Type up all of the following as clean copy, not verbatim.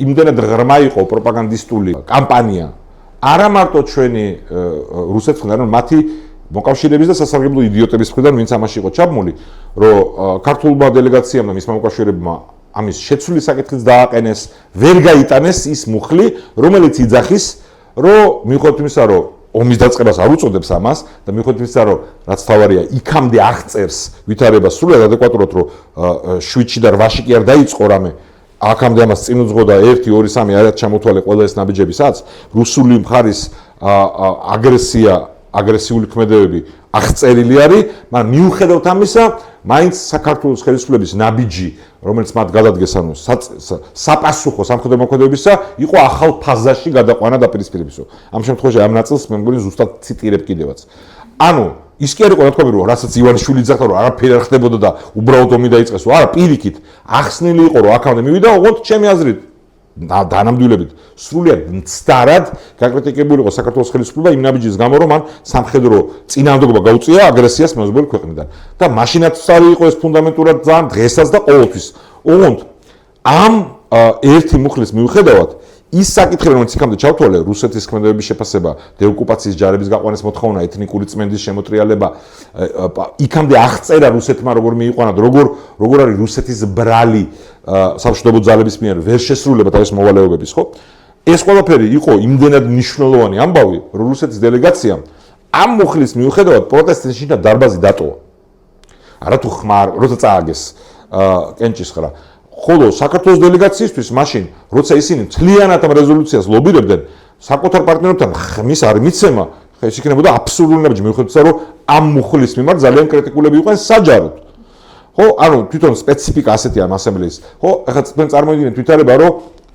იმდენად ღრმა იყო პროპაგანდისტული კამპანია არა მარტო ჩვენი რუსეთთან, არამედ მათი მოკავშირეების და სასარგებლო იდიოტების მხრიდან, ვინც ამაში იყო ჩაბმული, რომ ქართულმა დელეგაციამ და მისმა მოკავშირეებმა ამის შეცვლის საკითხიც დააყენეს, ვერ გაიტანეს ის მუხლი, რომელიც იძახის, რომ მიუხედავად იმისა, რომ ომის დაწყებას არ უწოდებს ამას და მიუხედავად იმისა, რომ რაც თავარია, იქამდე აღწერს ვითარებას სრულად ადეკვატურად, რომ 7-ში და 8-ში კი არ დაიწყო რამე. აქამდე ამას წინ უძღოდა 1, 2, 3 არად ჩამოთვალე ყველა ეს ნაბიჯებისაც, რუსული მხარის აგრესიული ქმედებები აღწერილი არის, მაგრამ მიუხედავად ამისა, მაინც საქართველოს ხელისუფლების ნაბიჯი, რომელიც მათ გადადგეს, ანუ საპასუხო სამხედრო მოქმედებებისა, იყო ახალ ფაზაში გადაყვანა დაპირისპირებისო. ამ შემთხვევაში ამ ნაწილს მე მგონი ზუსტად ციტირებ კიდევაც. ანუ ის კი არ იყო, რა თქმა უნდა, რომ რასაც ივანიშვილი იძახდა, რომ არაფერი არ ხდებოდა და უბრალოდ ომი დაიწყეს, არა, პირიქით, ახსნილი იყო, რომ აქამდე მივიდა, ოღონდ ჩემი აზრით, დანამდვილებით, სრულიად მცდარად გაკრიტიკებული იყო საქართველოს ხელისუფლება იმ ნაბიჯის გამო, რომ მან სამხედრო წინააღმდეგობა გაუწია აგრესიას მეზობელი ქვეყნიდან. და მაშინაც არ იყო ეს ფუნდამენტურად ძალიან დღესაც და ყოველთვის. ოღონდ ამ ერთი მუხლის მიუხედავად ის საკითხი, რომელიც იქამდე ჩავთვალე, რუსეთის ქმედებების შეფასება, დეოკუპაციის ჯარების გაყვანის მოთხოვნა, ეთნიკური წმენდის შემოტრიალება, იქამდე აღწერა რუსეთმა როგორ მიიყვანა, როგორ არის რუსეთის ბრალი სამშვიდობო ძალების მიერ ვერ შესრულება თავის მოვალეობების, ხო? ეს ყველაფერი იყო იმდენად მნიშვნელოვანი ამბავი, რომ რუსეთის დელეგაციამ ამ მუხლის მიუხედავად პროტესტის შიდა დარბაზი დატოვა. არა თუ ხმარ, როცა წააგეს კენჭისყრა. ხოლო საქართველოს დელეგაციისთვის მაშინ, როცა ისინი მთლიანად ამ რეზოლუციას ლობირებდნენ, საკუთარ პარტნიორებთან ხმის არ მიცემა, ეს იქნებოდა აბსურდული ნაბიჯი, მიუხედავად იმისა, რომ ამ მუხლის მიმართ ძალიან კრიტიკულები იყვნენ საჯაროდ. ხო, ანუ თვითონ სპეციფიკა ასეთია ამ ასამბლეის. ხო, ახლა თქვენ წარმოიდგინეთ ვითარება, რომ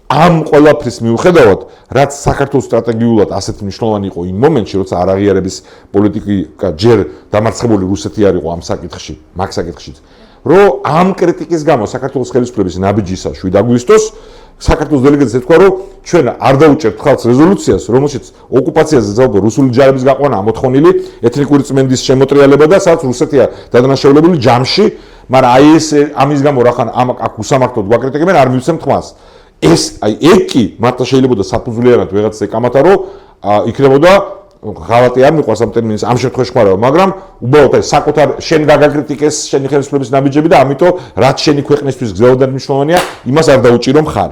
ამ ყველაფრის მიუხედავად, რაც საქართველოს სტრატეგიულად ასეთ მნიშვნელოვანი იყო იმ მომენტში, როცა არაღიარების პოლიტიკა ჯერ დამარცხებული რუსეთი არ იყო ამ საკითხში, მაგ საკითხშიც. რომ ამ კრიტიკის გამო საქართველოს ხელისუფლების ნაბიჯისა 7 აგვისტოს საქართველოს დელეგაციამ თქვა, რომ ჩვენ არ დაუჭერთ ხალხს რეზოლუციას, რომელშიც ოკუპაციაზე ძალადობრივ რუსული ჯარების გაყვანა ამოთხოვნილი, ეთნიკური წმენდის შემოტრიალება და სადაც რუსეთია დადანაშაულებული ჯამში, მაგრამ აი ეს ამის გამო რახან აქ უსამართლოდ გვაკრიტიკებენ, არ მივცემთ ხმას. ეს აი ეგ კი მართლა შეიძლება საფუძვლიანად ვიღაცა ეკამათა, რომ იქნებოდა ღალატი არ მიყვარს ამ ტერმინს ამ შემთხვევაში ხმარავა, მაგრამ უბრალოდ აი საკუთარ შენ გაგაკრიტიკეს შენი ხელისუფლების ნაბიჯები და ამიტომ რაც შენი ქვეყნისთვის გზაოდან მნიშვნელოვანია, იმას არ დაუჭირო მხარ.